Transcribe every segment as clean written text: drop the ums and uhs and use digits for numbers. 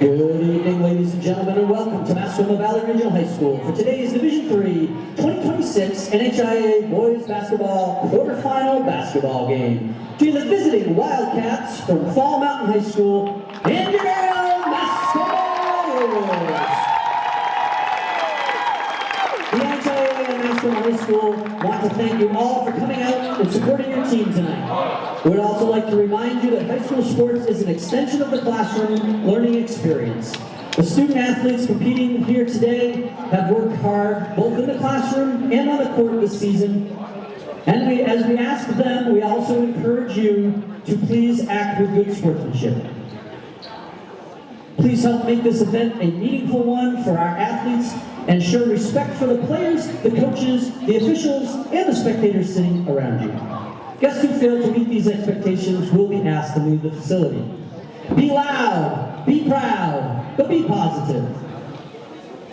Good evening, ladies and gentlemen, and welcome to Mascoma Valley Regional High School for today's Division III 2026 NHIA Boys Basketball Quarterfinal Basketball game between the visiting Wildcats from Fall Mountain High School and your Mascoma Boys. The NHIA and Mascoma High School want to thank you all for coming out and supporting your team tonight. We would also like to remind you that high school sports is an extension of the classroom learning experience. The student athletes competing here today have worked hard both in the classroom and on the court this season. And as we ask them, we also encourage you to please act with good sportsmanship. Please help make this event a meaningful one for our athletes and show respect for the players, the coaches, the officials, and the spectators sitting around you. Guests who fail to meet these expectations will be asked to leave the facility. Be loud, be proud, but be positive.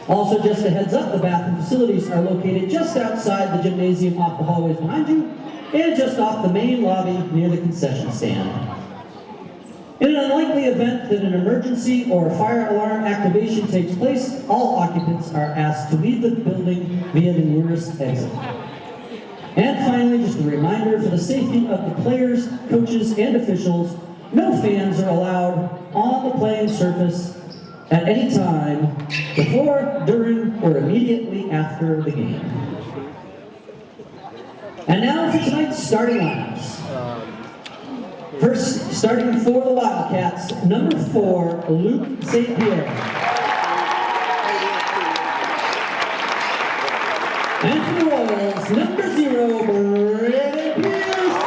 Also, just a heads up, the bathroom facilities are located just outside the gymnasium off the hallways behind you and just off the main lobby near the concession stand. In an unlikely event that an emergency or fire alarm activation takes place, all occupants are asked to leave the building via the nearest exit. And finally, just a reminder for the safety of the players, coaches, and officials, no fans are allowed on the playing surface at any time before, during, or immediately after the game. And now for tonight's starting lineups. First, starting for the Wildcats, number 4, Luke St. Pierre. And for the Royals, number 0, Brandon Pierce.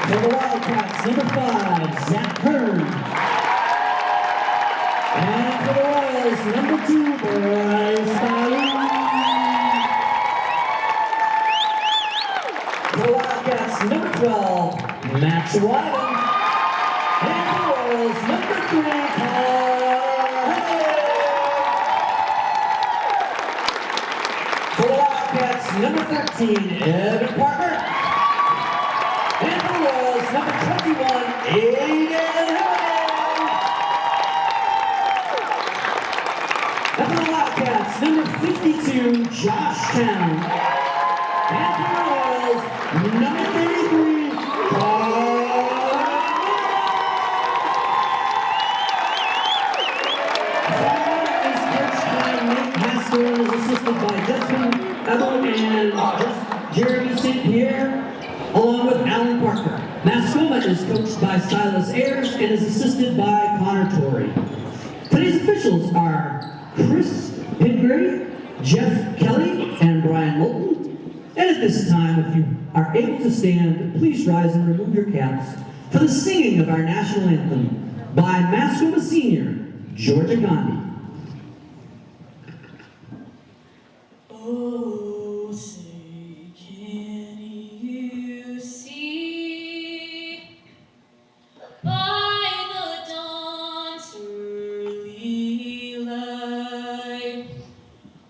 For the Wildcats, number 5, Zach Hearn. And for the Royals, number 2, Bryce Ballou. For the Wildcats, number 12, Max Wyden. And for the Royals, number 3, for the Wildcats, number 13, Evan Parker. And for the Royals, number 21, Aiden Howard. And for the Wildcats, number 52, Josh Town. And for the Royals, number 33, is assisted by Justin Evelyn and Jeremy St. Pierre, along with Alan Parker. Mascoma is coached by Silas Ayers and is assisted by Connor Torrey. Today's officials are Chris Pidgray, Jeff Kelly, and Brian Moulton. And at this time, if you are able to stand, please rise and remove your caps for the singing of our national anthem by Mascoma Senior, Georgia Gandhi. Oh, say, can you see by the dawn's early light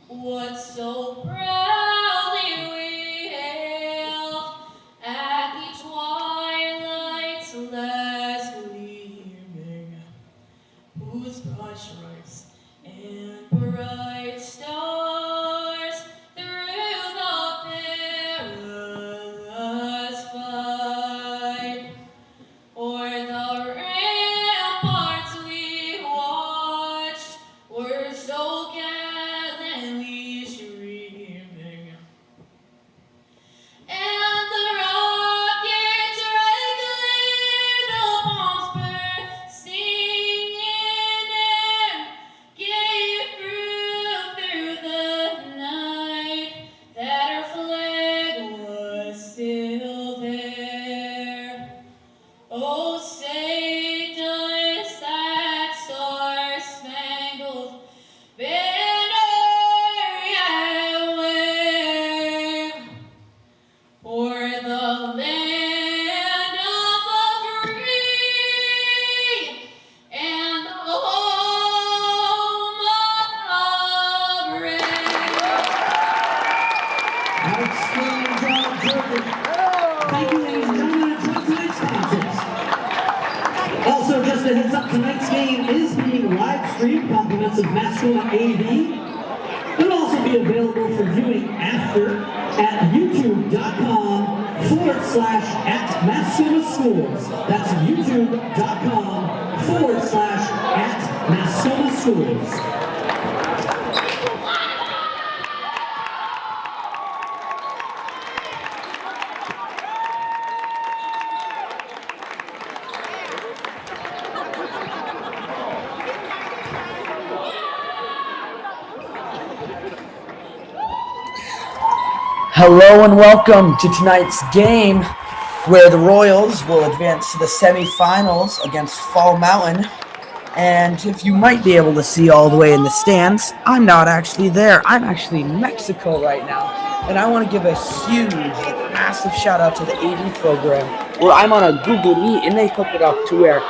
what so proudly we hailed at each twilight's last gleaming, whose broad stripes and bright stars through the perilous fight, o'er the ramparts we watched, were so gallantly streaming. And the rockets regulate the bombs bursting in air, gave proof through Mascoma AV. It'll also be available for viewing after at youtube.com/@Mascoma Schools. That's youtube.com/@Mascoma Schools. Hello and welcome to tonight's game where the Royals will advance to the semifinals against Fall Mountain. And if you might be able to see all the way in the stands, I'm not actually there. I'm actually in Mexico right now. And I want to give a huge, massive shout out to the AV program where I'm on a Google Meet and they hook it up to where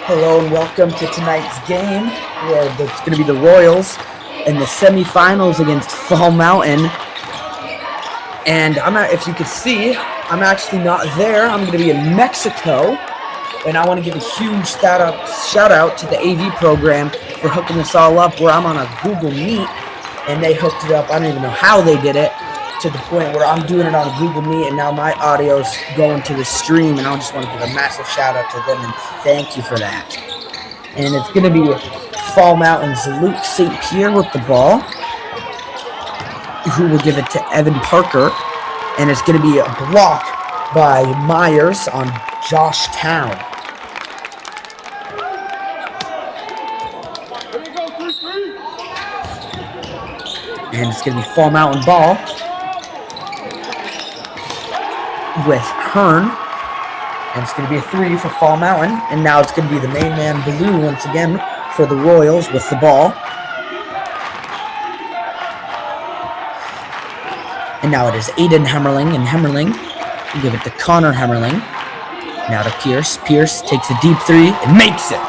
Hello and welcome to tonight's game where it's going to be the Royals in the semifinals against Fall Mountain. And if you could see, I'm actually not there. I'm going to be in Mexico. And I want to give a huge shout out to the AV program for hooking this all up where I'm on a Google Meet and they hooked it up. I don't even know how they did it, to the point where I'm doing it on a Google Meet and now my audio's going to the stream, and I just want to give a massive shout out to them and thank you for that. And it's going to be Fall Mountain's Luke St. Pierre with the ball, who will give it to Evan Parker, and it's going to be a block by Myers on Josh Town. And it's going to be Fall Mountain ball with Hearn, and it's going to be a 3 for Fall Mountain, and now it's going to be the main man Blue once again for the Royals with the ball. And now it is Aiden Hemmerling, and Hemmerling will give it to Connor Hemmerling. Now to Pierce. Pierce takes a deep 3 and makes it.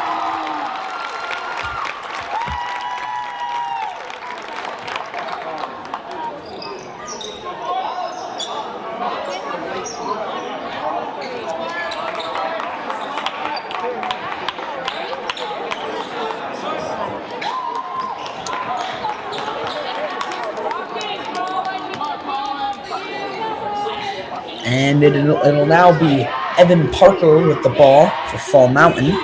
And it'll now be Evan Parker with the ball for Fall Mountain.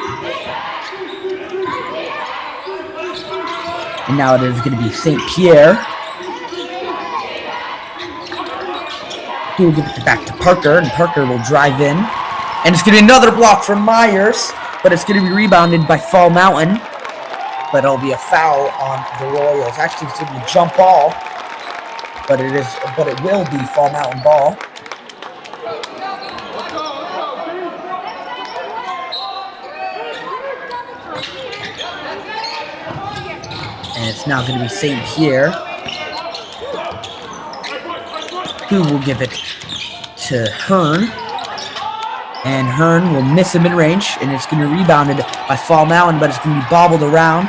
And now it is going to be St. Pierre. He will give it back to Parker, and Parker will drive in. And it's going to be another block from Myers, but it's going to be rebounded by Fall Mountain. But it'll be a foul on the Royals. Actually, it's going to be a jump ball, but it will be Fall Mountain ball. And it's now going to be St. Pierre, who will give it to Hearn. And Hearn will miss a mid-range, and it's going to be rebounded by Fall Mountain, but it's going to be bobbled around,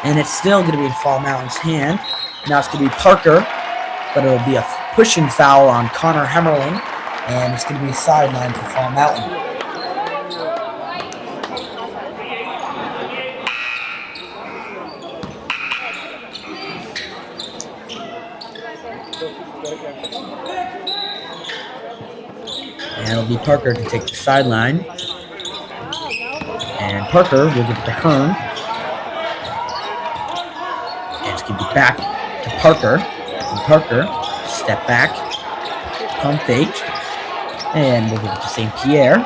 and it's still going to be in Fall Mountain's hand. Now it's going to be Parker, but it'll be a pushing foul on Connor Hemmerling, and it's going to be a sideline for Fall Mountain. And it'll be Parker to take the sideline. And Parker will give it to Hearn. And it's going to be back to Parker. And Parker, step back, pump fake. And we'll give it to St. Pierre.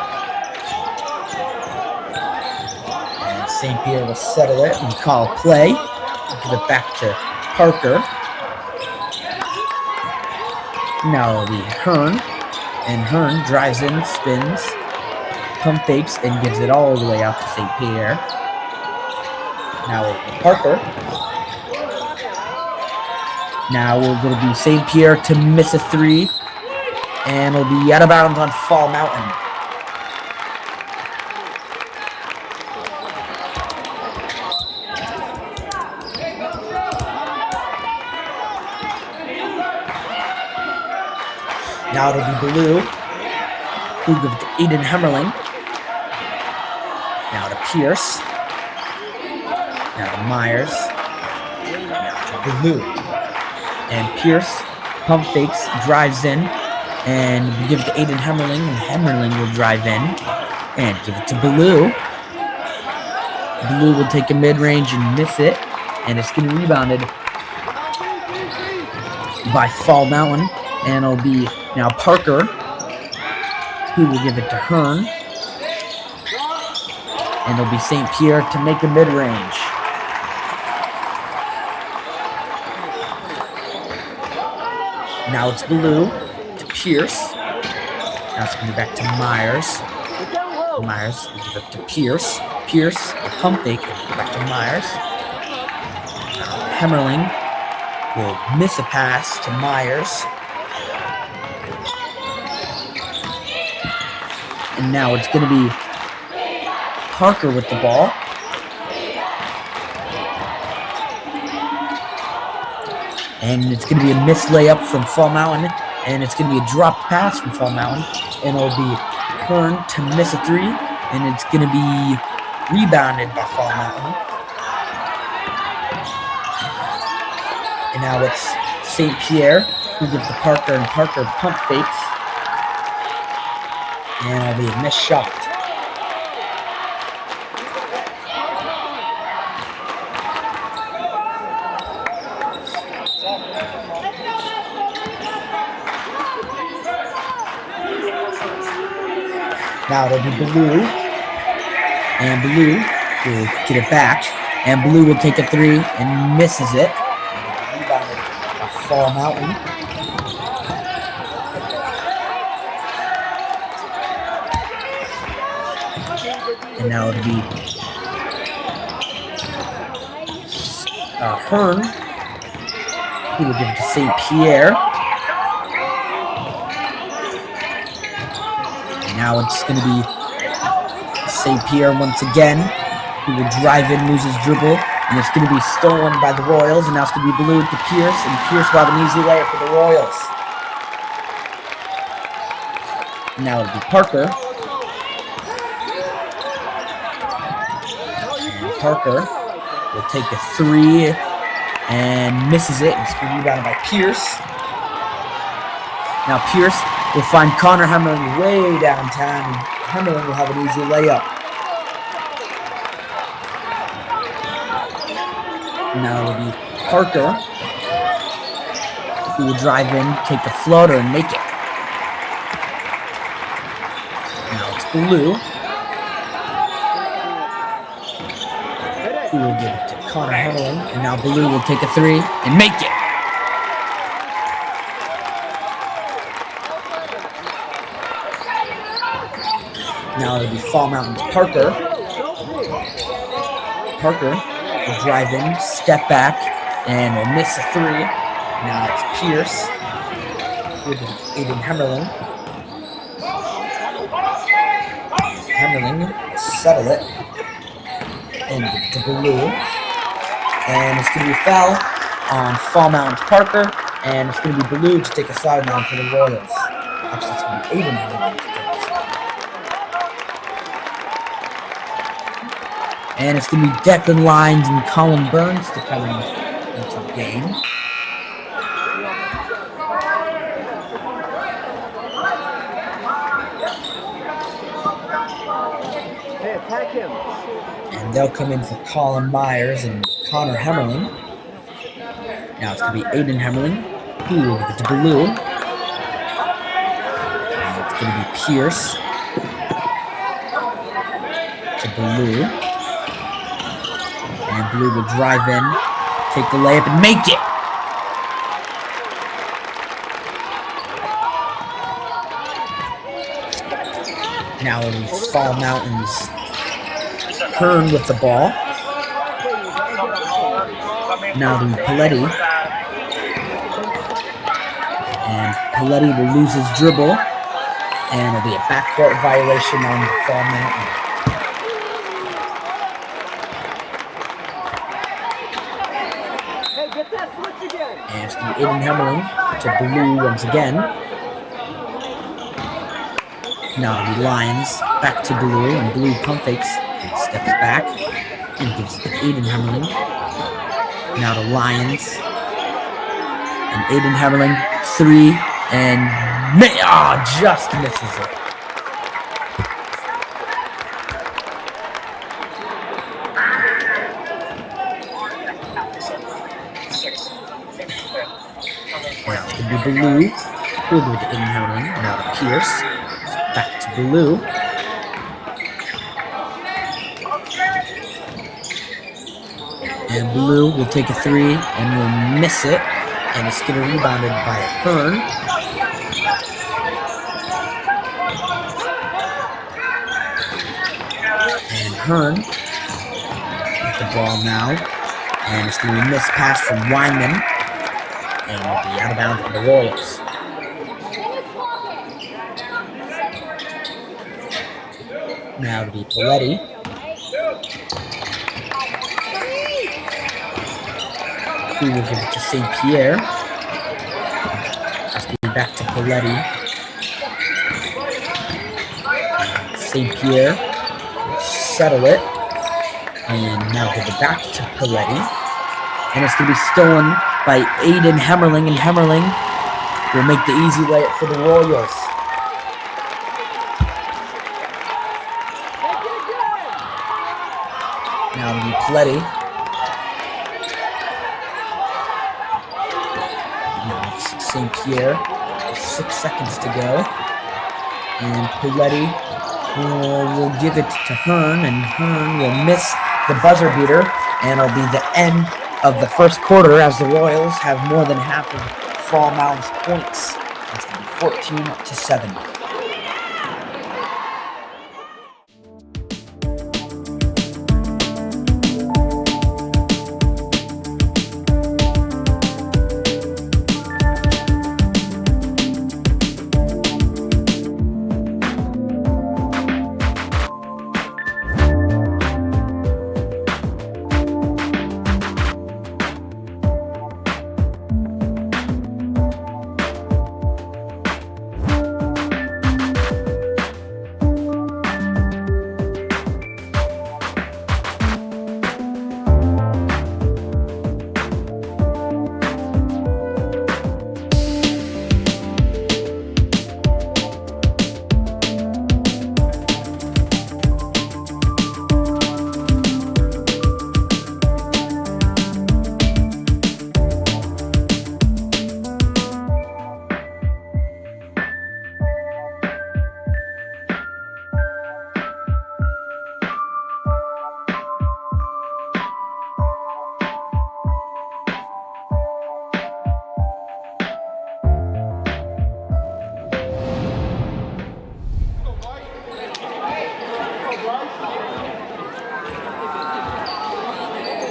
And St. Pierre will settle it and call play. We'll give it back to Parker. Now it'll be Hearn. And Hearn drives in, spins, pump fakes, and gives it all the way out to St. Pierre. Now it'll be Parker. Now it'll be St. Pierre to miss a 3. And it'll be out of bounds on Fall Mountain. Now it'll be Blue, who gives it to Aiden Hemmerling. Now to Pierce. Now to Myers. Now to Blue. And Pierce pump fakes, drives in, and we give it to Aiden Hemmerling, and Hemmerling will drive in and give it to Blue. Blue will take a mid-range and miss it, and it's getting rebounded by Fall Mountain, and it'll be now Parker, who will give it to Hearn, and it'll be St. Pierre to make a mid-range. Now it's Blue to Pierce. Now it's going to be back to Myers. Myers will give it to Pierce. Pierce, the pump fake, go back to Myers. Hemmerling will miss a pass to Myers. And now it's going to be Parker with the ball. And it's going to be a missed layup from Fall Mountain. And it's going to be a dropped pass from Fall Mountain. And it'll be Hearn to miss a 3. And it's going to be rebounded by Fall Mountain. And now it's St. Pierre who gives to Parker, and Parker pump fakes. And it'll be a missed shot. Now it'll be Blue, and Blue will get it back, and Blue will take a 3 and misses it. Rebounded by Fall Mountain. And now it'll be Hearn, who will give it to St. Pierre. Now it's going to be St. Pierre once again, who will drive in, lose his dribble, and it's going to be stolen by the Royals, and now it's going to be Blue to Pierce, and Pierce will have an easy layup for the Royals. Now it'll be Parker. And Parker will take a 3 and misses it, and it's going to be rebounded by Pierce. Now Pierce will find Connor Hemmerling way downtown, and Hemmerling will have an easy layup. Now it'll be Parker, who will drive in, take the floater, and make it. Now it's Blue, who will give it to Connor Hemmerling, and now Blue will take a 3 and make it. Now it'll be Fall Mountain's Parker. Parker will drive in, step back, and will miss a 3. Now it's Pierce with Aiden Hemmerling. Hemmerling will settle it and give it to Blue. And it's going to be a foul on Fall Mountain's Parker, and it's going to be Blue to take a sideline for the Royals. Actually, it's going to be Aiden Hemmerling. And it's going to be Declan Lyons and Colin Burns to come into the game. Hey, attack him. And they'll come in for Colin Myers and Connor Hemmerling. Now it's going to be Aiden Hemmerling, who will give it to Blue. Now it's going to be Pierce to Blue. And Blue will drive in, take the layup, and make it! Now it'll be Fall Mountain's Hearn with the ball. Now it'll be Paletti. And Paletti will lose his dribble. And it'll be a backcourt violation on Fall Mountain. Hey, get that switch again. And it's going to be Aiden Hemmerling to Blue once again. Now it'll be Lions back to Blue, and Blue pump fakes and steps back and gives it to Aiden Hemmerling. Now to Lions. And Aiden Hemmerling, 3, and just misses it. Now it's going to be Blue. We'll go to Aiden Hemmerling. Now to Pierce. Back to Blue. And Blue will take a 3 and will miss it. And it's going to be rebounded by Hearn. And Hearn with the ball now. And it's going to be a missed pass from Wyman. And it'll be out of bounds on the Royals. Now it'll be Paletti. Who will give it to St. Pierre. It's going to be back to Paletti. And St. Pierre will settle it. And now give it back to Paletti. And it's going to be stolen by Aiden Hemmerling. And Hemmerling will make the easy layup for the Royals. Now it'll be Paletti. Now it's St. Pierre. 6 seconds to go. And Paletti will give it to Hearn. And Hearn will miss the buzzer beater. And it'll be the end of the first quarter as the Royals have more than half of Fall Mountain's points. It's going to be 14-7.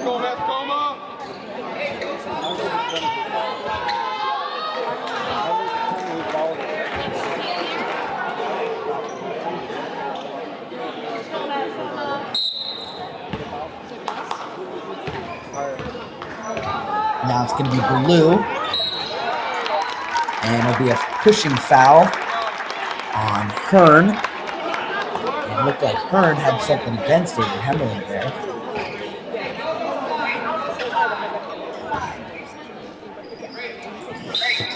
Go Mascoma! Now it's going to be Blue. And it'll be a pushing foul on Hearn. It looked like Hearn had something against it and Hemmerling there.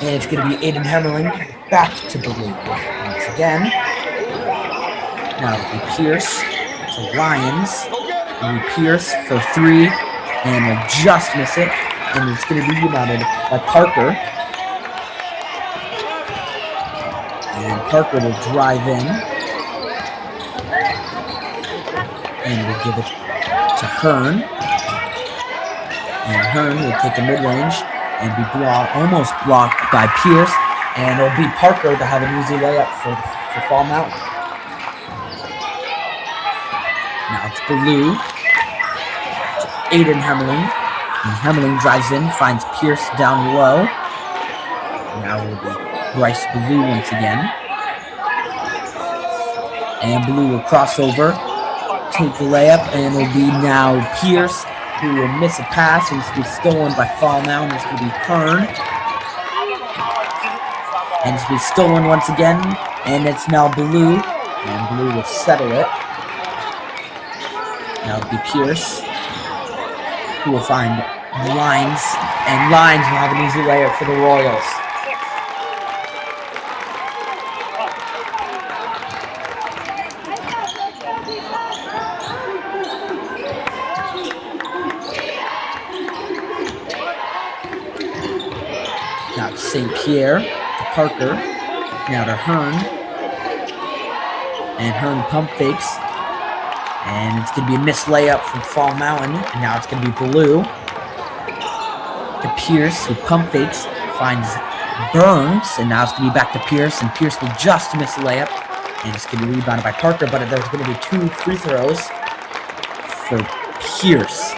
And it's going to be Aiden Hemmerling back to Blue once again. Now it'll be Pierce to Lions. It'll be Pierce for 3, and will just miss it. And it's going to be rebounded by Parker. And Parker will drive in. And will give it to Hearn. And Hearn will take the mid-range and be almost blocked by Pierce. And it'll be Parker to have an easy layup for Fall Mountain. Now it's Blue to Aiden Hemmerling. And Hemmerling drives in, finds Pierce down low. Now it will be Bryce Blue once again. And Blue will cross over, take the layup, and it'll be now Pierce who will miss a pass, and it's going to be stolen by Fall Mountain. It's going to be Hearn. And it's going to be stolen once again, and it's now Blue. And Blue will settle it. Now it'll be Pierce who will find Lines, and Lines will have an easy layup for the Royals. Now to St. Pierre, to Parker, now to Hearn, and Hearn pump fakes, and it's going to be a missed layup from Fall Mountain, and now it's going to be Blue, to Pierce, who pump fakes, finds Burns, and now it's going to be back to Pierce, and Pierce will just miss a layup, and it's going to be rebounded by Parker, but there's going to be 2 free throws for Pierce.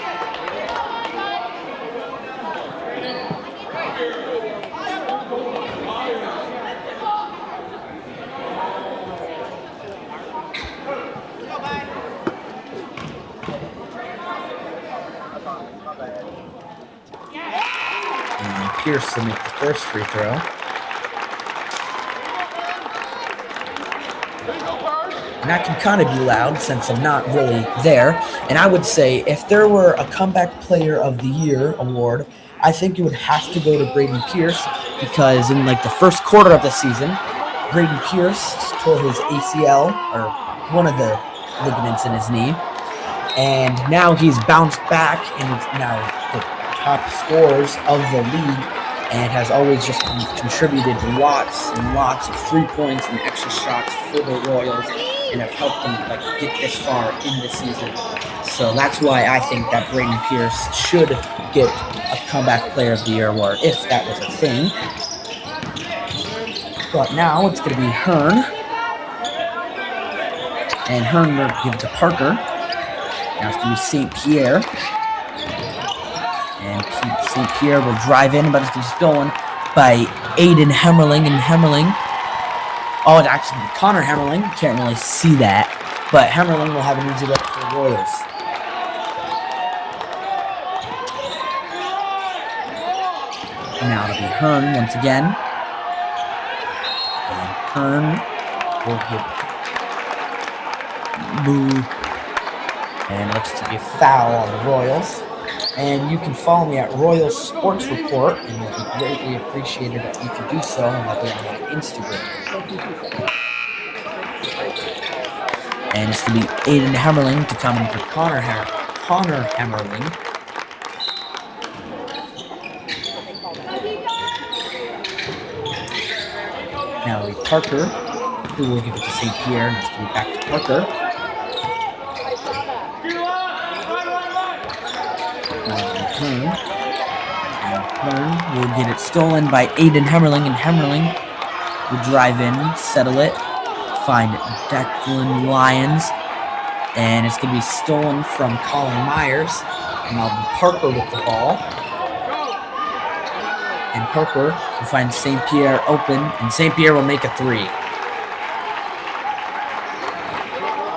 And Pierce will make the first free throw. And that can kind of be loud since I'm not really there. And I would say if there were a Comeback Player of the Year award, I think it would have to go to Braden Pierce, because in like the first quarter of the season, Braden Pierce tore his ACL, or one of the ligaments in his knee. And now he's bounced back and is now the top scorers of the league, and has always just contributed lots and lots of 3 points and extra shots for the Royals, and have helped them get this far in the season. So that's why I think that Braden Pierce should get a Comeback Player of the Year award, if that was a thing. But now it's going to be Hearn, and Hearn will give it to Parker. Now it's going to be St. Pierre. And St. Pierre will drive in, but it's going to be stolen by Aiden Hemmerling. And Hemmerling, oh, it's actually Connor Hemmerling. Can't really see that. But Hemmerling will have an easy look for the Royals. Now it'll be Hearn once again. And Hearn will give Boo. And looks to be a foul on the Royals. And you can follow me at Royal Sports Report, and it will be greatly appreciated if you could do so, and I'll be on my Instagram. And it's going to be Aiden Hemmerling to come in for Connor Hemmerling. Now it'll be Parker, who will give it to St. Pierre, and it's going to be back to Parker. Hearn will get it stolen by Aiden Hemmerling, and Hemmerling will drive in, settle it, find Declan Lyons, and it's going to be stolen from Colin Myers, and now Parker with the ball. And Parker will find St. Pierre open, and St. Pierre will make a 3.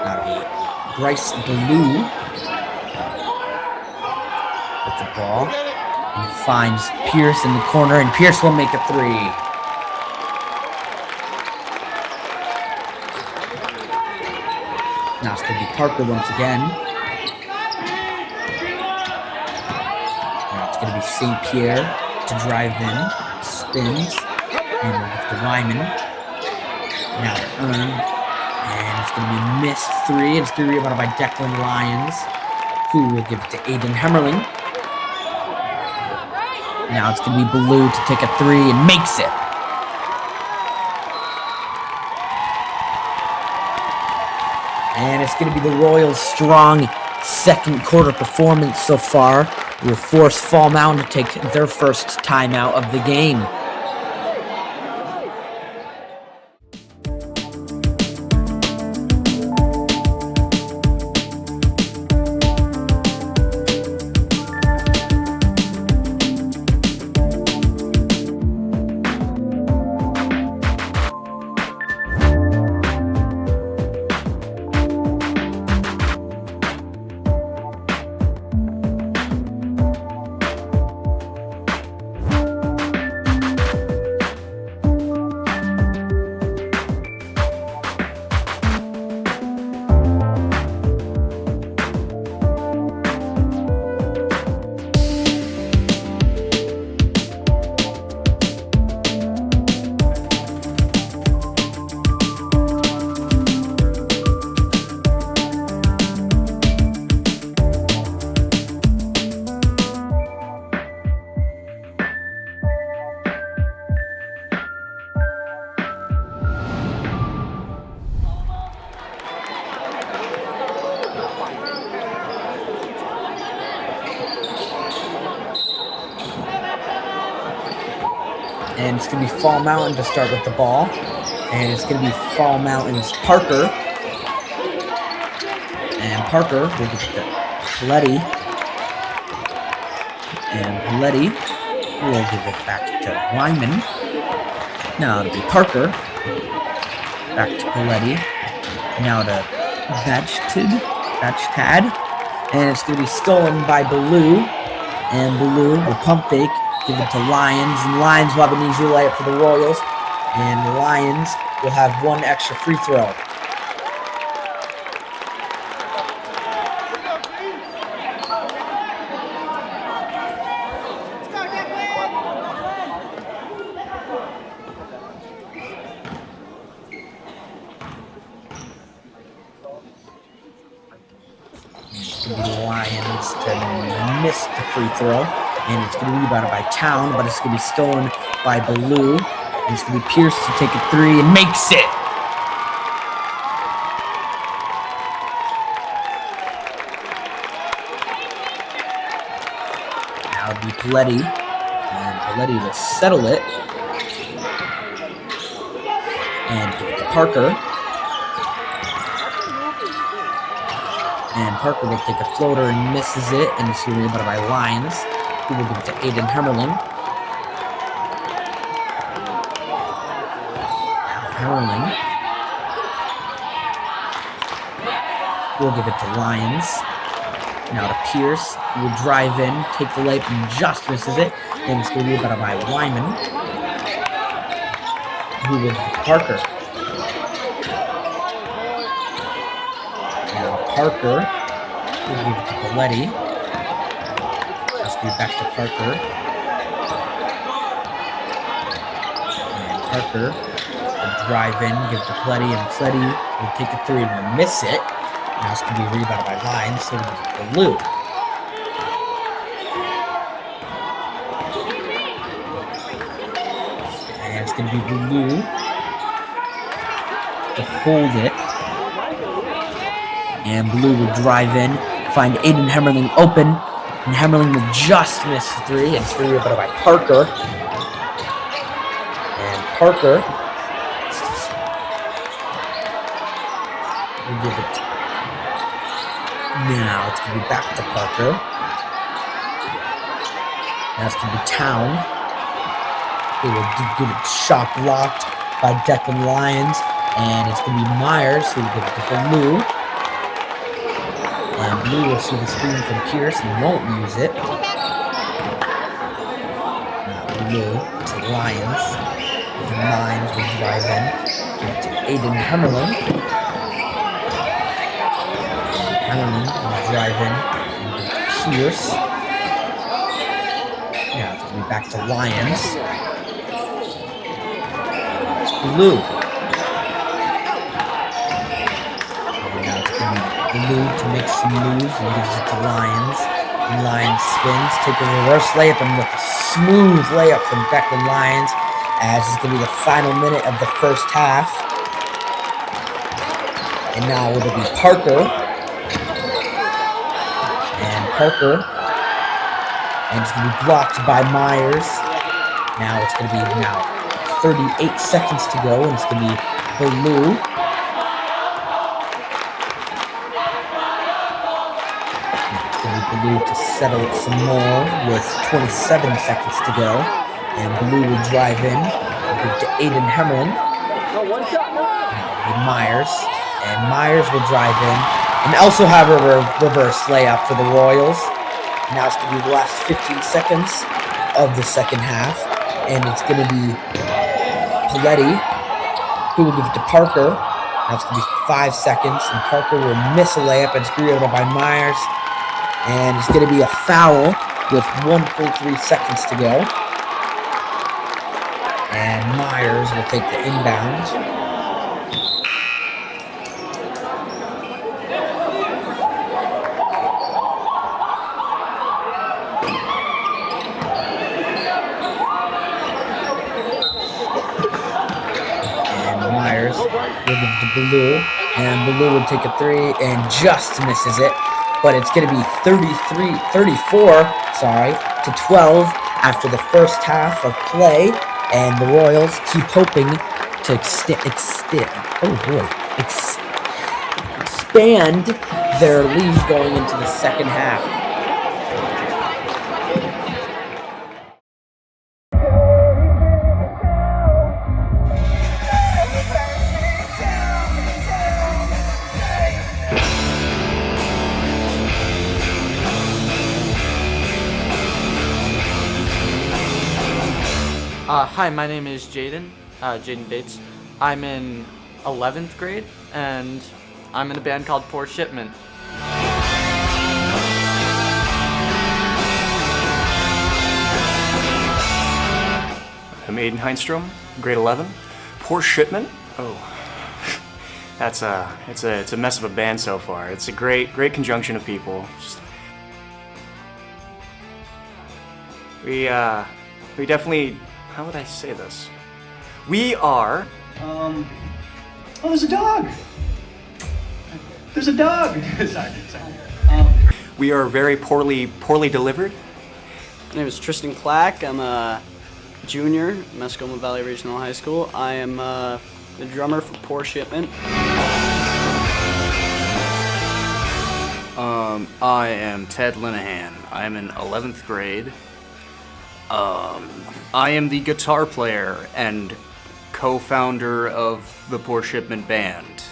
That'll be Bryce Blue with the ball, and finds Pierce in the corner, and Pierce will make a 3. Now it's going to be Parker once again. Now it's going to be St. Pierre to drive in, spins, and we'll have to Lyman. Now Earn, and it's going to be missed 3, and it's going to be rebounded by Declan Lyons, who will give it to Aiden Hemmerling. Now it's going to be Blue to take a 3 and makes it. And it's going to be the Royals' strong second quarter performance so far. Will force Fall Mountain to take their first timeout of the game. And it's going to be Fall Mountain to start with the ball. And it's going to be Fall Mountain's Parker. And Parker will give it to Paletti. And Paletti will give it back to Wyman. Now it'll be Parker. Back to Paletti. Now to Batchtad. And it's going to be stolen by Baloo. And Baloo will pump fake. Give it to Lions. And Lions will have an easy layup for the Royals. And Lions will have one extra free throw. It's going to be Lions to miss the free throw. And it's going to be rebounded by Town, but it's going to be stolen by Baloo. And it's going to be Pierce to take a three and makes it. Now it'll be Paletti. And Paletti will settle it. And give it to Parker. And Parker will take a floater and misses it. And it's going to be rebounded by Lions. Who will give it to Aiden Hemmerling. Now Hemmerling will give it to Lions. Now to Pierce, who will drive in, take the layup, and just misses it. And it's going to be rebounded by Wyman. Who will give it to Parker. Now Parker will give it to Paletti. Back to Parker. And Parker will drive in, give it to Paletti, and Paletti will take a three and will miss it. Now it's going to be rebounded by Lions, so we'll give it to Baloo. And it's going to be Baloo to hold it. And Baloo will drive in, find Aiden Hemmerling open. And Hemmerling will just miss the three, and it's going to be rebounded by Parker. And Parker will give it. Now it's going to be back to Parker. Now it's going to be Town. He will get it shot blocked by Declan Lyons, and it's going to be Myers who will give it to Baloo. And Blue will see the screen from Pierce and won't use it. Now Blue to Lions. The Lions will drive in. Give it to Aiden Hemmerling. And Hemmerling will drive in and give it to Pierce. Now it's going to be back to Lions. And it's Blue. Blue to make some moves and gives it to Lions. And Lions spins, take a reverse layup, and with a smooth layup from Declan Lyons, as it's going to be the final minute of the first half. And now it'll be Parker. And Parker. And it's going to be blocked by Myers. Now it's going to be 38 seconds to go, and it's going to be Baloo. Blue to settle it some more with 27 seconds to go. And Blue will drive in and give it to Aiden Hemmerling. Now it'll be Myers. And Myers will drive in and also have a reverse layup for the Royals. Now it's going to be the last 15 seconds of the second half. And it's going to be Paletti who will give it to Parker. Now it's going to be 5 seconds. And Parker will miss a layup and screw it by Myers. And it's going to be a foul with 1.3 seconds to go. And Myers will take the inbound. And Myers will give it to Baloo. And Baloo will take a three and just misses it. But it's going to be 34 to 12 after the first half of play. And the Royals keep hoping to expand their lead going into the second half. Hi, my name is Jaden Bates. I'm in 11th grade, and I'm in a band called Poor Shipment. I'm Aiden Heinstrom, grade 11. Poor Shipment? Oh, it's a mess of a band so far. It's a great conjunction of people. We definitely, how would I say this? We are, Oh, there's a dog! There's a dog! Sorry. we are very poorly delivered. My name is Tristan Clack. I'm a junior at Mascoma Valley Regional High School. I am the drummer for Poor Shipment. I am Ted Linehan. I'm in 11th grade. I am the guitar player and co-founder of the Poor Shipment Band.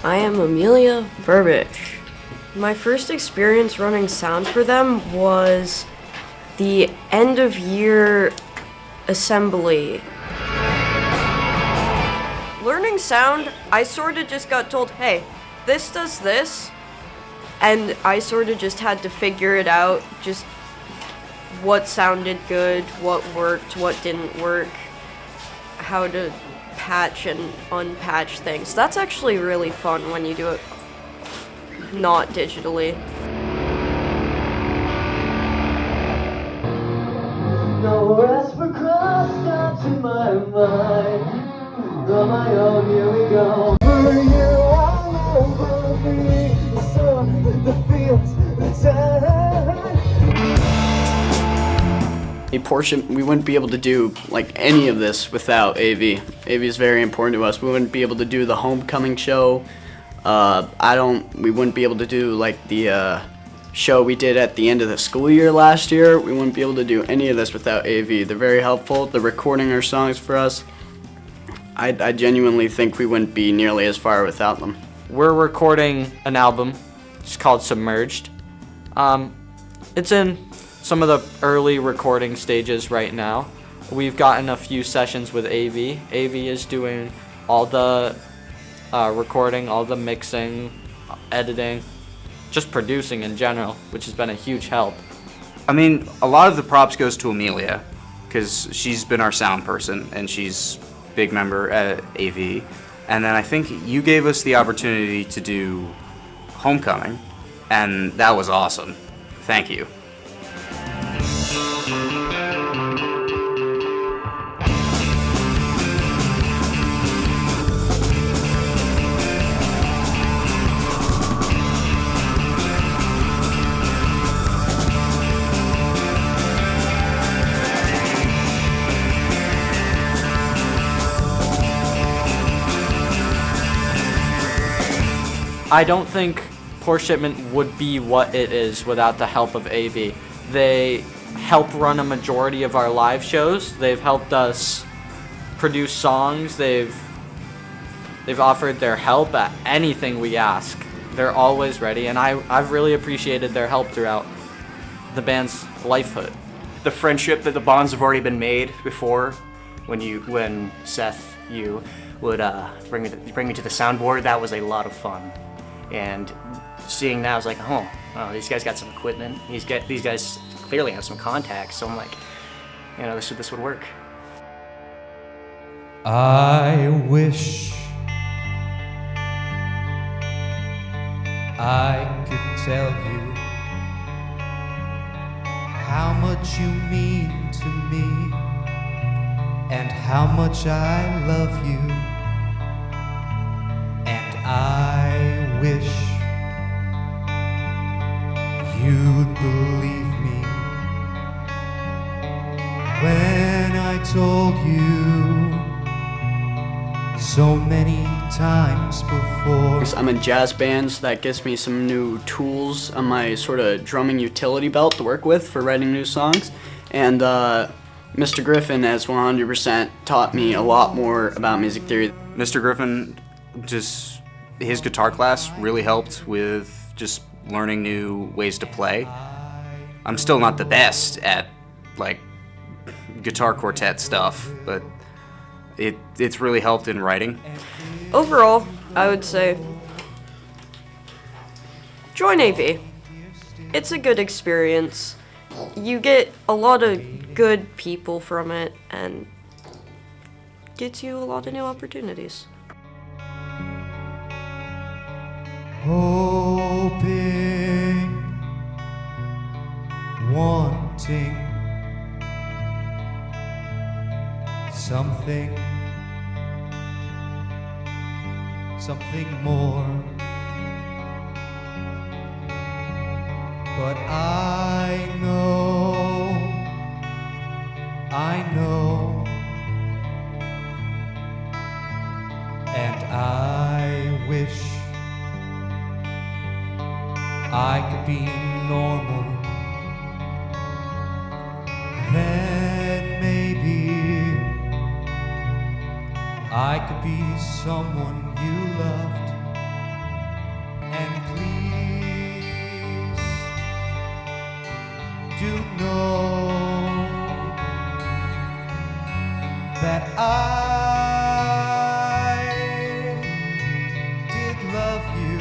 I am Amelia Burbich. My first experience running sound for them was the end of year assembly. Learning sound, I sort of just got told, hey, this does this, and I sort of just had to figure it out, just what sounded good, what worked, what didn't work, how to patch and unpatch things. That's actually really fun when you do it not digitally. No rest for crossed out to my mind. On my own, here we go. For you, all over me. The sun, the fields, the time. A portion, we wouldn't be able to do like any of this without AV. AV is very important to us. We wouldn't be able to do the homecoming show. We wouldn't be able to do like the show we did at the end of the school year last year. We wouldn't be able to do any of this without AV. They're very helpful. They're recording our songs for us. I genuinely think we wouldn't be nearly as far without them. We're recording an album. It's called Submerged. It's in some of the early recording stages right now. We've gotten a few sessions with AV. AV is doing all the recording, all the mixing, editing, just producing in general, which has been a huge help. I mean, a lot of the props goes to Amelia, because she's been our sound person, and she's a big member at AV. And then I think you gave us the opportunity to do Homecoming, and that was awesome. Thank you. I don't think Poor Shipment would be what it is without the help of AV. They help run a majority of our live shows. They've helped us produce songs. They've offered their help at anything we ask. They're always ready, and I've really appreciated their help throughout the band's lifehood. The friendship, that the bonds have already been made before, when Seth, you would bring me to the soundboard, that was a lot of fun. And seeing that, I was like, oh, these guys got some equipment. These guys clearly have some contacts. So I'm like, this would work. I wish I could tell you how much you mean to me and how much I love you. And I wish told you so many times before. I'm in jazz bands. That gives me some new tools on my sort of drumming utility belt to work with for writing new songs. And Mr. Griffin has 100% taught me a lot more about music theory. Mr. Griffin, just his guitar class really helped with just learning new ways to play. I'm still not the best at like guitar quartet stuff, but it's really helped in writing. Overall, I would say join AV. It's a good experience. You get a lot of good people from it and gets you a lot of new opportunities. Hoping, wanting something more. But I know, and I wish I could be normal. Then maybe I could be someone you loved. And please do know that I did love you.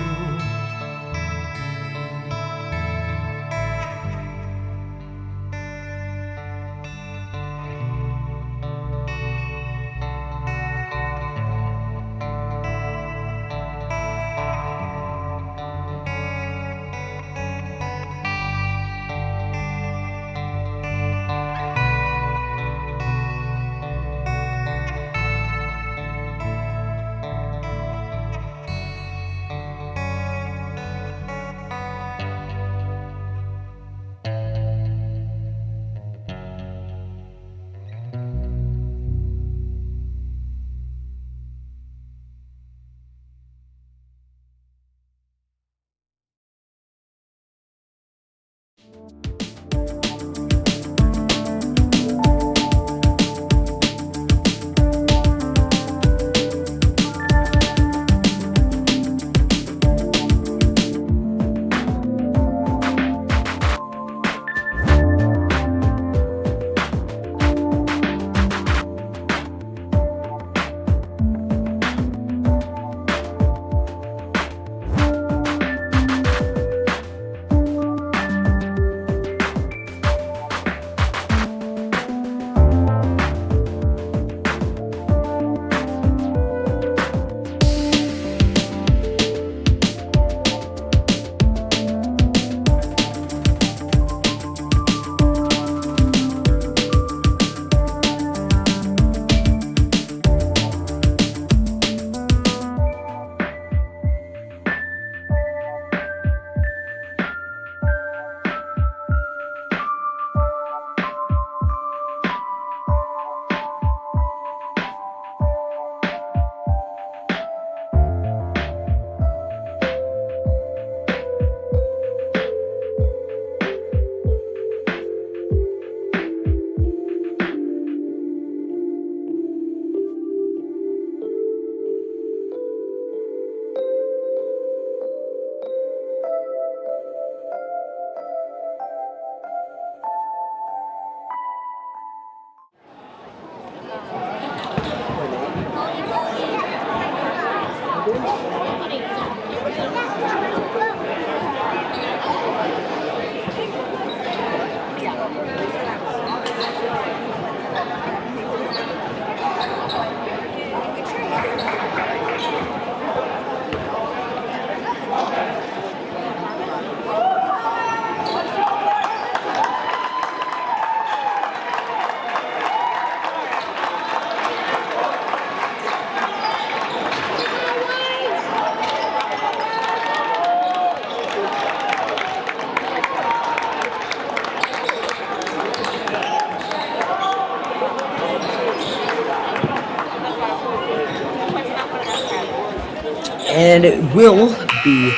And it will be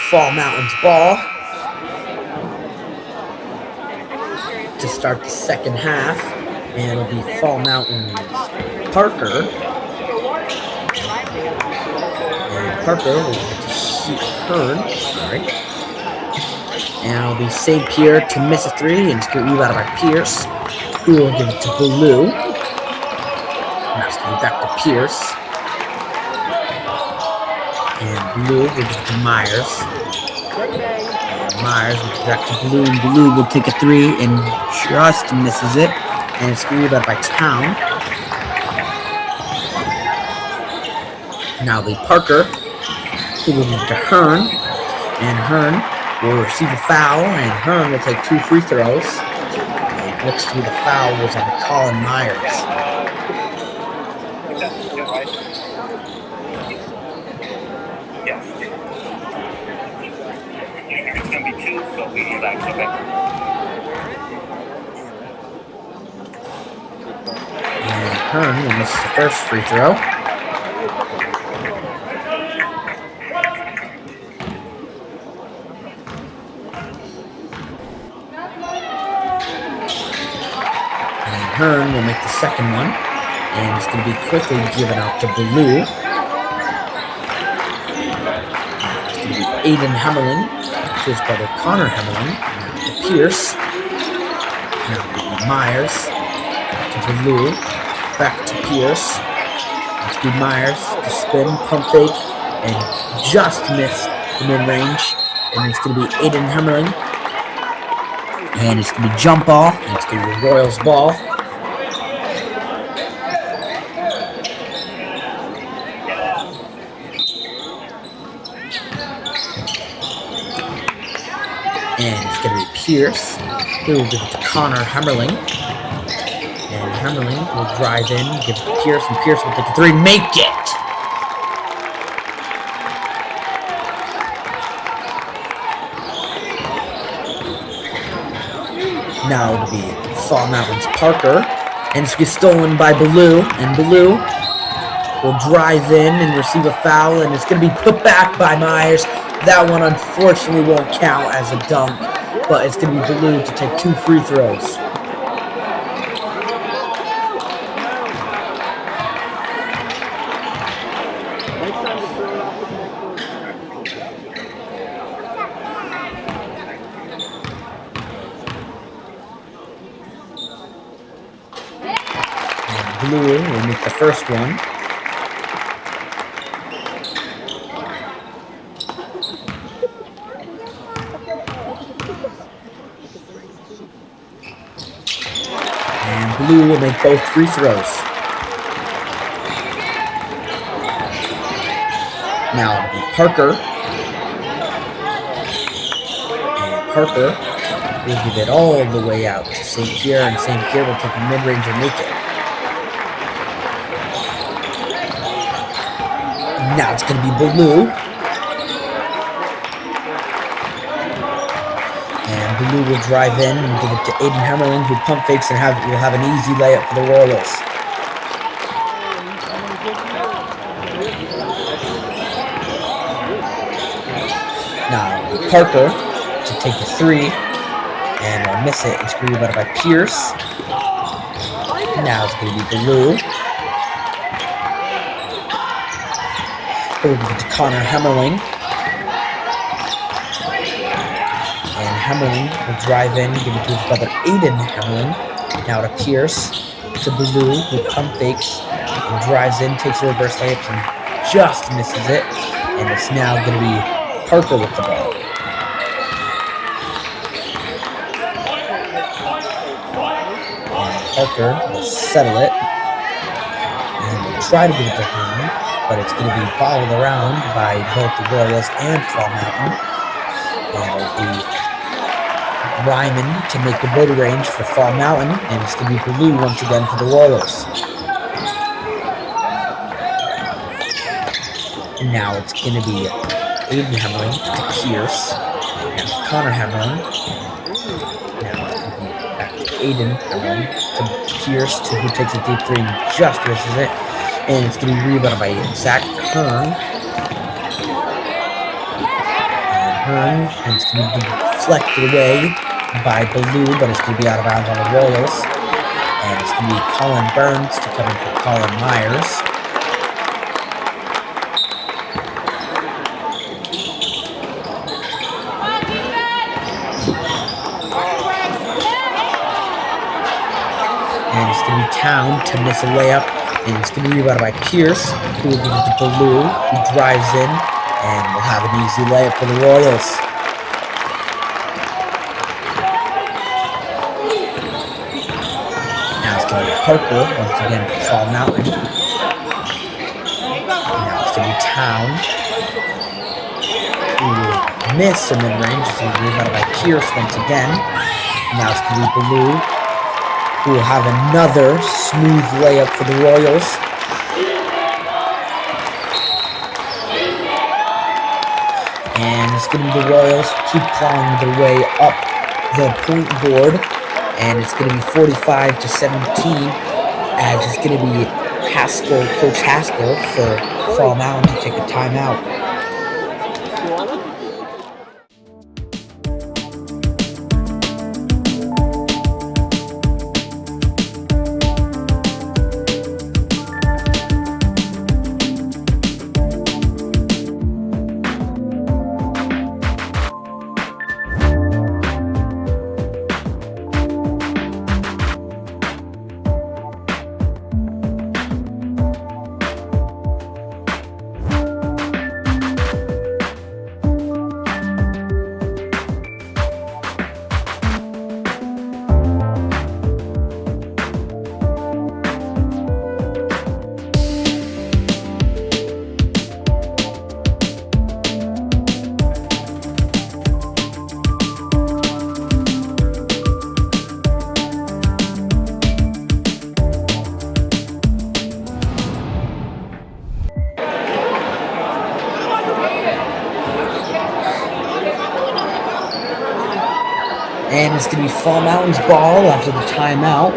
Fall Mountain's ball to start the second half. And it'll be Fall Mountain's Parker. And Parker will get to Hearn. Sorry. And it'll be St. Pierre to miss a three, and it's going to be rebounded by Pierce, who will give it to Blue. And that's going to be back to Pierce. And Blue will give it to Myers. And Myers will give it back to Blue, and Blue will take a three and just misses it. And it's going to be rebounded by Town. Now the Parker, who will give it to Hearn. And Hearn will receive a foul, and Hearn will take 2 free throws. And it looks to be the foul was on Colin Myers. It's going to be 2, so we need that. And Hearn will miss the first free throw. Hearn will make the second one, and it's going to be quickly given out to Blue. It's going to be Aiden Hemmerling to his brother Connor Hemmerling. Now to Pierce. Now it will be Myers to Blue. Back to Pierce. It's going to be Myers to spin, pump fake, and just miss the mid-range. And it's going to be Aiden Hemmerling. And it's going to be jump ball, and it's going to be Royals ball. And it's going to be Pierce, who will give it to Connor Hemmerling. And Hemmerling will drive in, give it to Pierce, and Pierce will take the three, make it! Now it'll be Fall Mountain's Parker, and it's going to be stolen by Blue, and Blue will drive in and receive a foul, and it's going to be put back by Myers. That one unfortunately won't count as a dunk, but it's going to be Blue to take 2 free throws. And Blue will make the first one. Blue will make both free throws. Now it'll be Parker. And Parker will give it all the way out to St. Pierre, and St. Pierre will take a mid-range and make it. Now it's going to be Blue. Blue will drive in and give it to Aiden Hemmerling, who pump fakes and will have an easy layup for the Royals. Now Parker to take the three, and will miss it. It's going to be rebounded by Pierce. Now it's going to be Blue. We'll give it to Connor Hemmerling. And Hemmerling will drive in, give it to his brother Aiden Hemmerling. Now to Pierce, to Blue, who pump fakes and drives in, takes a reverse layup and just misses it. And it's now going to be Parker with the ball. And Parker will settle it and will try to give it to Hearn, but it's going to be bobbled around by both the Royals and Fall Mountain. And it'll be Ryman to make the mid-range for Fall Mountain, and it's going to be Blue once again for the Royals. And now it's going to be Aiden Hemmerling to Pierce. Now Connor Hemmerling. Now it's going to be back to Aiden Hemmerling to Pierce, to who takes a deep three and just misses it. And it's going to be rebounded by Zach Hearn. Hearn, and it's going to be deflected away by Baloo, but it's going to be out of bounds on the Royals. And it's going to be Colin Burns to come in for Colin Myers. And it's going to be Town to miss a layup. And it's going to be rebounded by Pierce, who will give it to Baloo, who drives in, and will have an easy layup for the Royals. Now it's going to be Parker, once again for Fall Mountain. Now it's going to be Town, who will miss a mid-range. It's going to be rebounded by Pierce once again. Now it's going to be Baloo, who will have another smooth layup for the Royals. And it's going to be the Royals keep clawing their way up the point board. And it's going to be 45-17, as it's going to be Coach Haskell for Fall Mountain to take a timeout. And it's going to be Fall Mountain's ball after the timeout.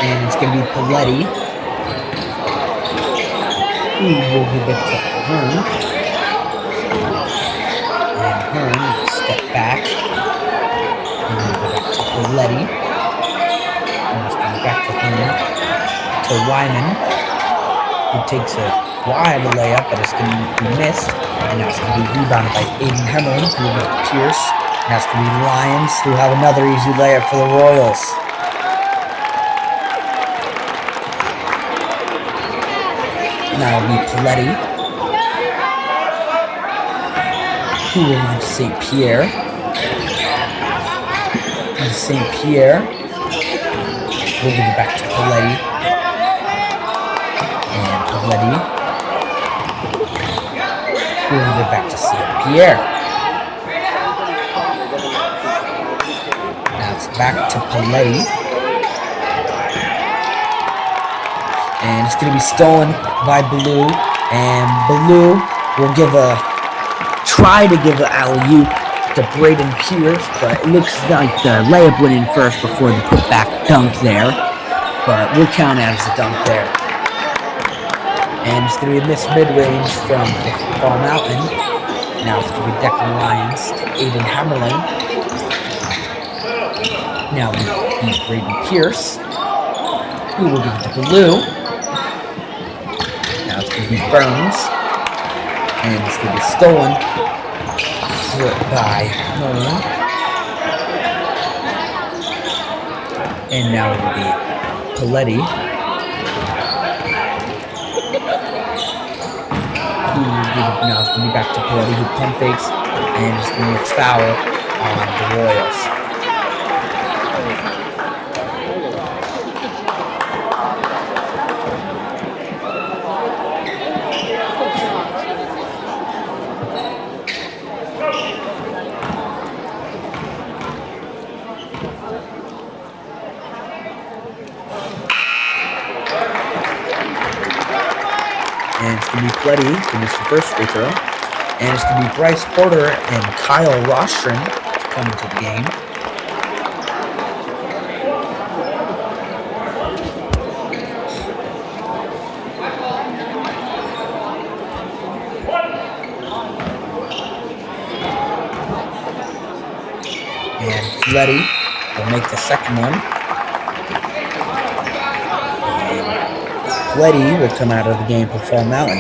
And it's going to be Paletti, who will give it to Hearn. And Hearn will step back. And we'll go back to Paletti. And it's going to be back to Hearn. To Wyman, who takes a wide layup, but it's going to be missed. And now it's going to be rebounded by Aiden Hemmerling, who will go to Pierce. And that's going to be Lions, who have another easy layup for the Royals. Now it'll be Paletti, who will give it to St. Pierre. And St. Pierre will give it back to Paletti. Paletti, who will give it back to St. Pierre. Now it's back to Paletti. And it's going to be stolen by Baloo. And Baloo will try to give an alley-oop to Braden Pierce, but it looks like the layup went in first before the put-back dunk there. But we'll count it as a dunk there. And it's going to be a missed mid-range from Fall Mountain. Now it's going to be Declan Lyons to Aiden Hammerling. Now it'll be Braden Pierce, who will give it to Baloo. Now it's going to be Burns. And it's going to be stolen by Hearn. And now it will be Paletti. Now it's going to be back to Paletti, who pump fakes, and it's going to be a foul on the Royals. And it's going to be Paletti to miss the first free throw. And it's going to be Bryce Porter and Kyle Rostron to come into the game. Letty will make the second one. And Letty will come out of the game for Fall Mountain.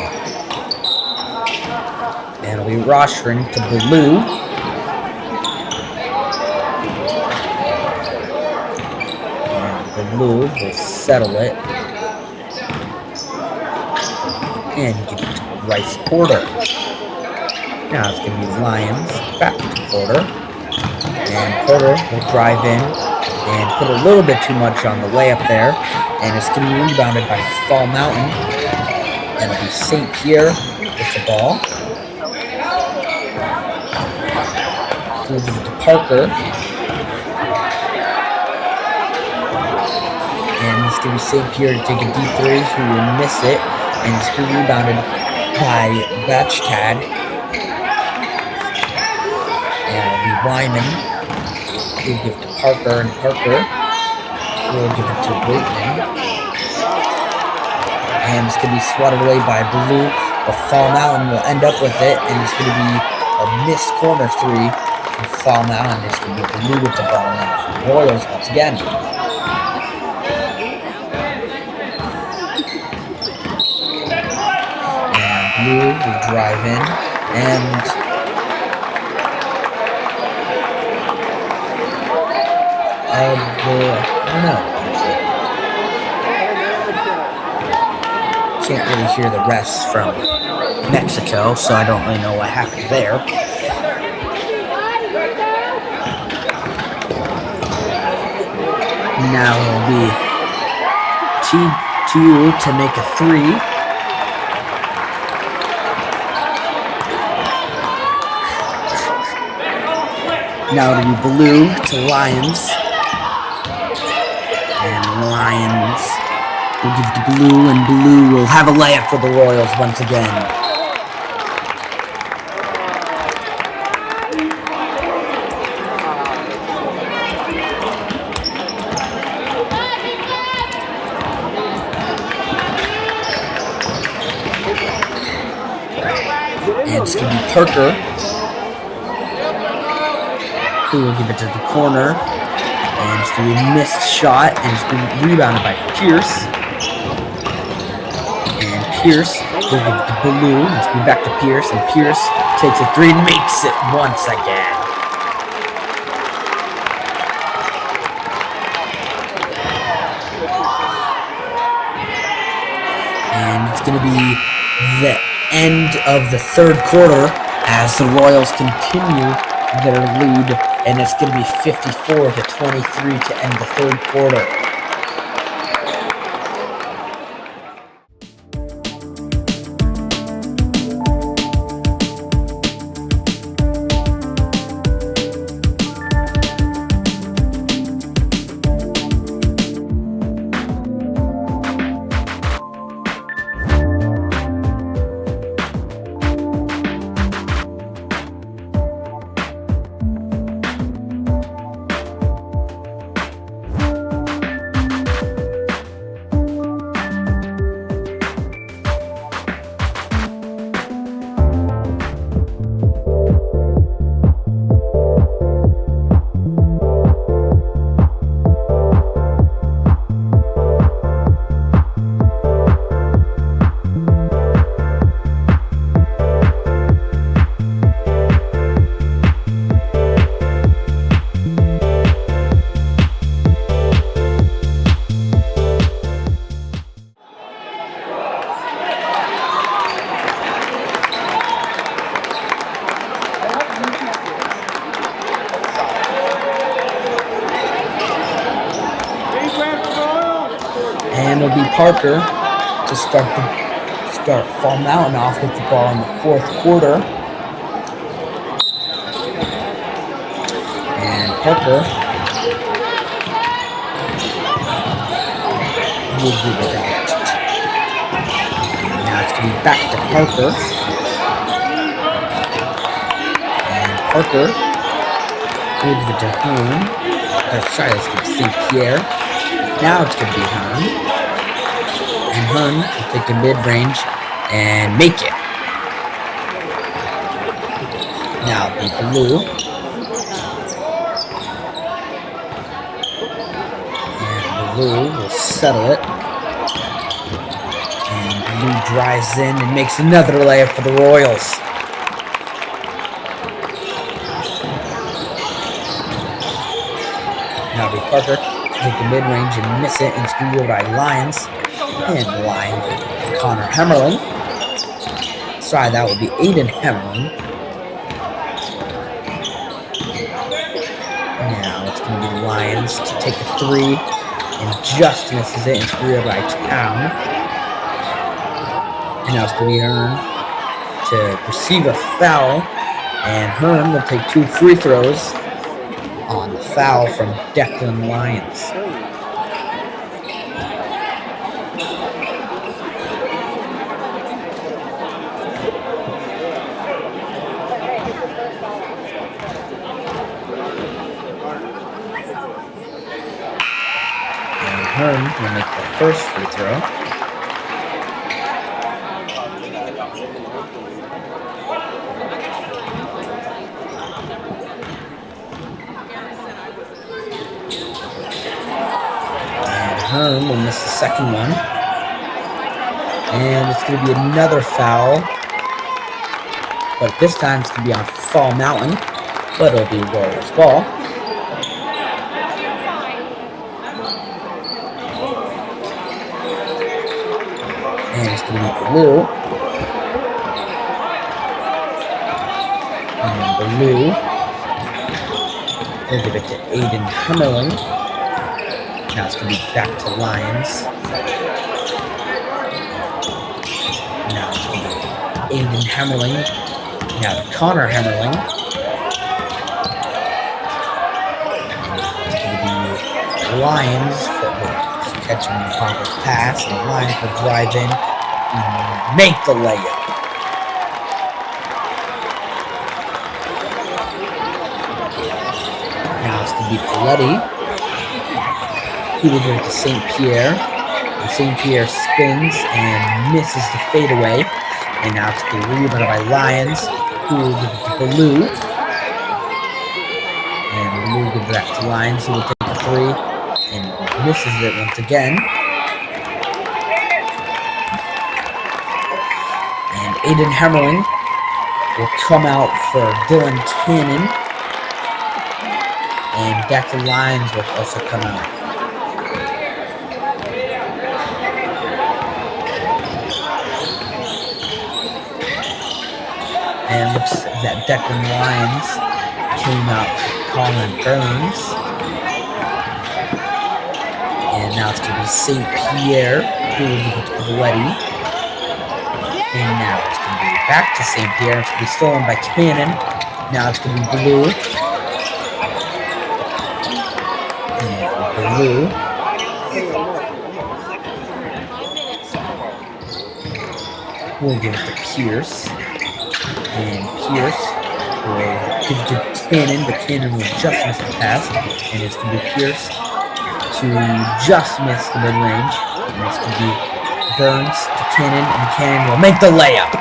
And it'll be rostering to Blue. And Blue will settle it. And give it to Rice Porter. Now it's going to be Lions back to Porter. And Porter will drive in and put a little bit too much on the layup there. And it's going to be rebounded by Fall Mountain. And it'll be St. Pierre with the ball. We'll give it to Parker. And it's going to be St. Pierre to take a deep three, who will miss it. And it's going to be rebounded by Batchtad. And it'll be Wyman. We'll give it to Parker, and Parker will give it to Waitman. And it's going to be swatted away by Blue, but Fall Mountain will end up with it, and it's going to be a missed corner three from Fall Mountain. It's going to be Blue with the ball now for the Royals once again. And Blue will drive in, and I don't know, actually. Can't really hear the rest from Mexico, so I don't really know what happened there. Now it'll be T2 to make a three. Now it'll be Blue to Lions. And Lions will give it to Blue, and Blue will have a layup for the Royals once again. And it's going to be Parker, who will give it to the corner. And it's going to be a missed shot, and it's going to be rebounded by Pierce. And Pierce will give it to Blue, and it's going to be back to Pierce, and Pierce takes a three and makes it once again. And it's going to be the end of the third quarter as the Royals continue their lead, and it's going to be 54-23 to end the third quarter. And it'll be Parker to start Fall Mountain off with the ball in the fourth quarter. And Parker will give it out. And now it's going to be back to Parker. And Parker will give it to Hearn. That's right, it's going to be St. Pierre. Now it's going to be Hearn. And Hearn will take the mid-range and make it. Now it'll be Blue. Blue will settle it. And Blue drives in and makes another layup for the Royals. Now it'll be Parker to take the mid-range and miss it, and it's going to be over by Lyons. And Lyons will get to Connor Hemmerling. Sorry, that would be Aiden Hemmerling. Now it's going to be Lyons to take a three, and just misses it, and it's going to be over by Town. And now it's going to be Hearn to receive a foul, and Hearn will take 2 free throws on the foul from Declan Lyons. And Hearn will make the first free throw. Hearn will miss the second one. And it's going to be another foul. But this time it's going to be on Fall Mountain. But it'll be Warriors ball. And it's going to be Blue. And Blue will give it to Aiden Hemmerling. Now it's going to be back to Lyons. Now it's going to be Aiden Hemmerling. Now to Connor Hemmerling. It's going to be Lyons for catching Parker's pass. And Lyons will drive in and make the layup. Now it's going to be Paletti. He will give it to St. Pierre. And St. Pierre spins and misses the fadeaway. And now it's the rebound by Lyons, who will give it to Blue. And Blue will give it back to Lyons, who will take the three and misses it once again. And Aiden Hemmerling will come out for Dylan Cannon. And Declan Lyons will also come out. And looks that Declan Lyons came out for Colin Burns. And now it's going to be St. Pierre who will give it to Paletti. And now it's going to be back to St. Pierre. It's going to be stolen by Cannon. Now it's going to be Blue. And Blue. We'll give it to Pierce. And Pierce will give it to Cannon, but Cannon will just miss the pass. And it's going to be Pierce to just miss the mid-range. And it's going to be Burns to Cannon, and Cannon will make the layup.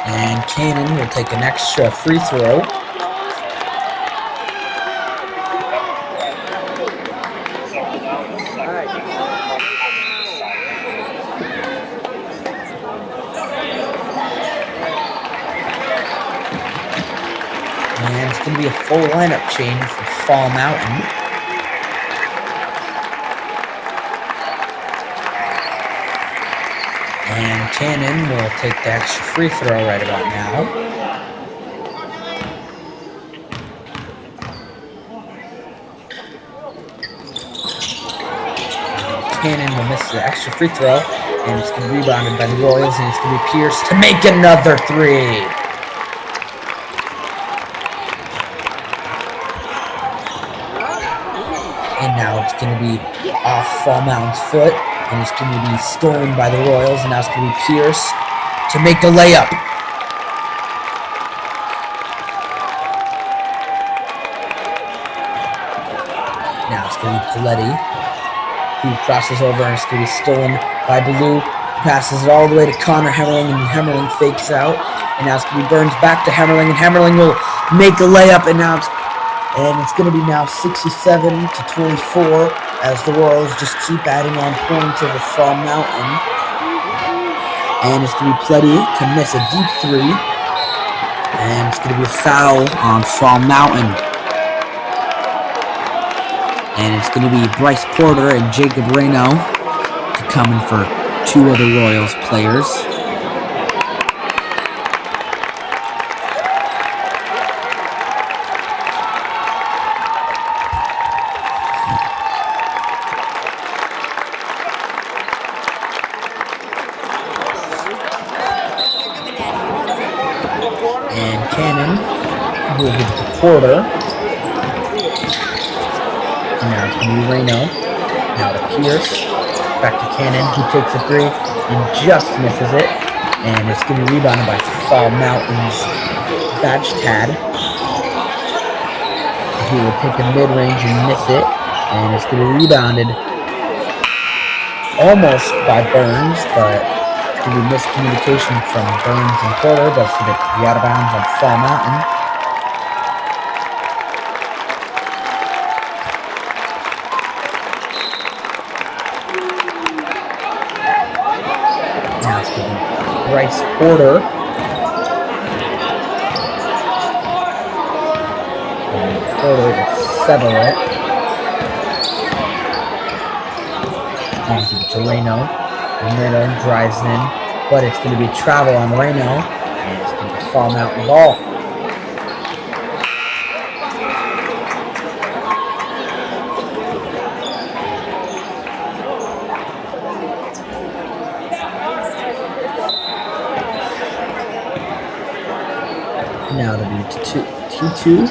And Cannon will take an extra free throw. And it's going to be a full lineup change for Fall Mountain. And Cannon will take the extra free throw right about now. And Cannon will miss the extra free throw. And it's going to be rebounded by the Royals. And it's going to be Pierce to make another three. And now it's going to be off Fall Mountain's foot. And it's going to be stolen by the Royals. And now it's going to be Pierce to make the layup. Now it's going to be Paletti, who crosses over, and it's going to be stolen by Blue. passes it all the way to Connor Hemmerling, and Hemmerling fakes out. And now it's going to be Burns back to Hemmerling, and Hemmerling will make a layup, and it's going to be now 67-24 as the Royals just keep adding on points over Fall Mountain. And it's going to be Pletty to miss a deep three. And it's going to be a foul on Fall Mountain. And it's going to be Bryce Porter and Jacob Reno to come in for two other Royals players. And Cannon will give it to Porter. And now it's going to be Reno. Now to Pierce. Back to Cannon, who takes a three and just misses it. And it's going to be rebounded by Fall Mountain's Batchtad, who will take a mid-range and miss it. And it's going to be rebounded almost by Burns, but it's going to be miscommunication from Burns and Porter, but it's going to be out of bounds on Fall Mountain. Now it's going to be Bryce Porter. And Porter will settle it. And give it to Reno. And Reno drives in, but it's going to be travel on Reno, and it's going to be Fall Mountain ball. Now to be T2.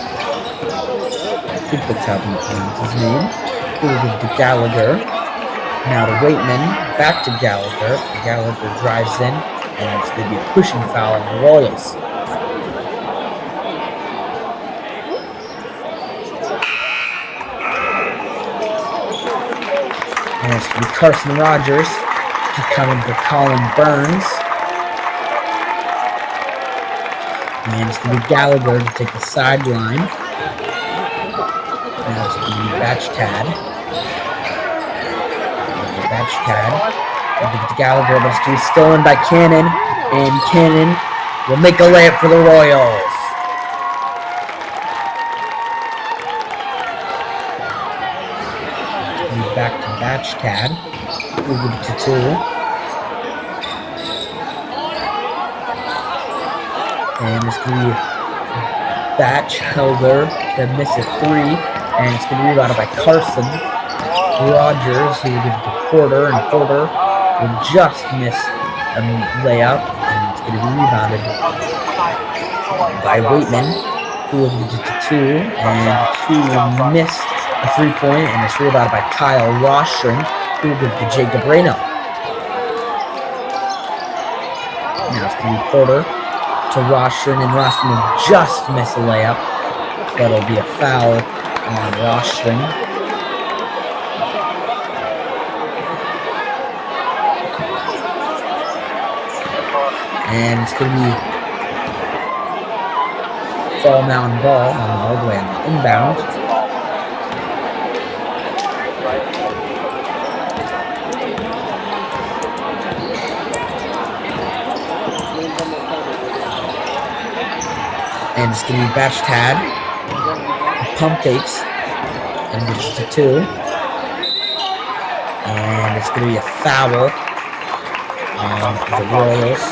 I think that's how he pronounces his name. We'll give it to Gallagher. Now to Waitman, back to Gallagher. Gallagher drives in, and it's going to be a pushing foul on the Royals. And it's going to be Carson Rogers to come in for Colin Burns. And it's going to be Gallagher to take the sideline. Now it's going to be Batchtad. Batchtad. We'll give it to Gallagher, but it's going to be stolen by Cannon. And Cannon will make a layup for the Royals. It's going to be back to Batchtad. We'll give it to two. And it's going to be Batchelder to miss a three. And it's going to be rebounded by Carson Rogers, who will give it to Porter. And Porter will just miss a layup. And it's going to be rebounded by Waitman, who will give it to two. And two will miss a three-point. And it's rebounded by Kyle Rostron, who will give it to Jacob Reno. Now it's going to be Porter to Rostron, and Rostron will just miss a layup, but it'll be a foul on Rostron. And it's going to be Fall Mountain ball all the way on the inbound. And it's going to be Batchtad. Pump fakes. And gets it to two. And it's going to be a foul on the Royals.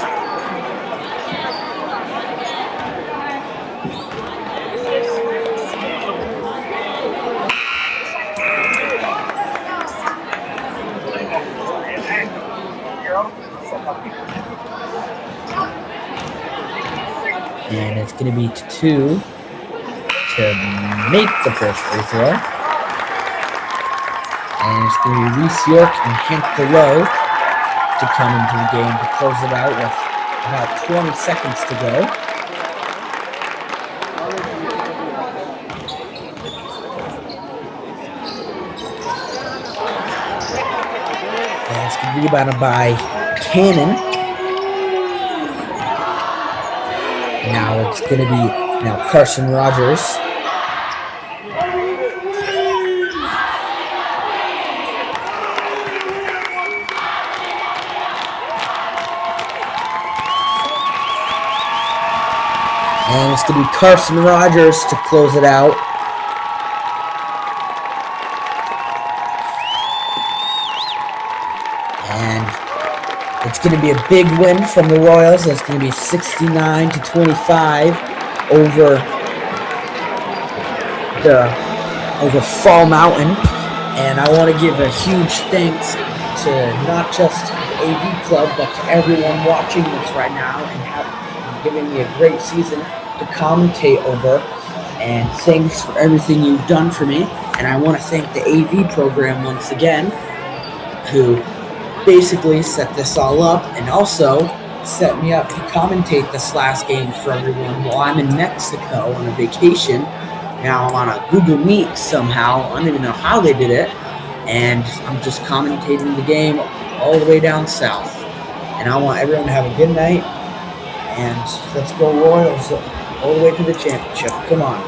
And it's going to be to two to make the first free throw. And it's going to be Reese York and Hank Delow to come into the game to close it out with about 20 seconds to go. And it's going to be rebounded by cannon. Now it's going to be Carson Rogers. And it's going to be Carson Rogers to close it out. And it's going to be a big win from the Royals. It's going to be 69-25 over Fall Mountain. And I want to give a huge thanks to not just the AV Club, but to everyone watching this right now and giving me a great season to commentate over. And thanks for everything you've done for me. And I want to thank the AV program once again, who basically set this all up and also set me up to commentate this last game for everyone while I'm in Mexico on a vacation. Now I'm on a Google Meet somehow. I don't even know how they did it. And I'm just commentating the game all the way down south. And I want everyone to have a good night. And let's go Royals all the way to the championship. Come on.